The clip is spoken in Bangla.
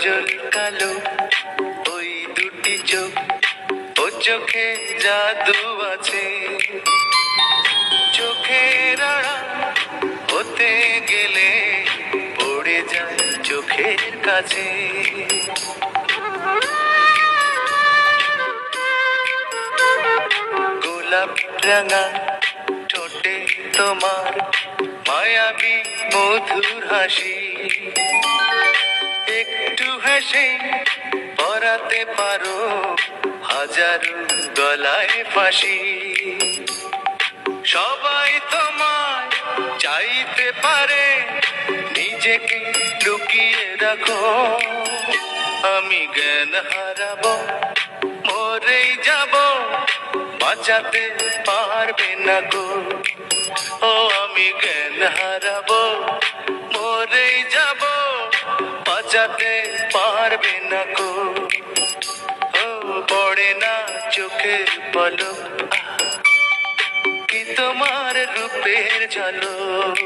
কাজল কালো ওই দুটি চোখ, ও চোখে জাদু আছে। চোখের আড়াল হতে গেলে পড়ে যায় চোখের কাছে। গোলাপ রাঙা ঠোঁটে তোমার মায়াবী মধুর হাসি, একটু হেসে পরাতে পারো হাজারো গলায় ফাঁসি। সবাই তোমায় চাইতে পারে, নিজেকে লুকিয়ে রাখো। আমি জ্ঞান হারাবো, মরেই যাব, বাঁচাতে পারবে না গো। ও আমি জ্ঞান হারাবো, মরেই যাব, বাঁচাতে পারবে না গো। ও পড়ে না চোখের পলক, কি তোমার রূপের ঝলক।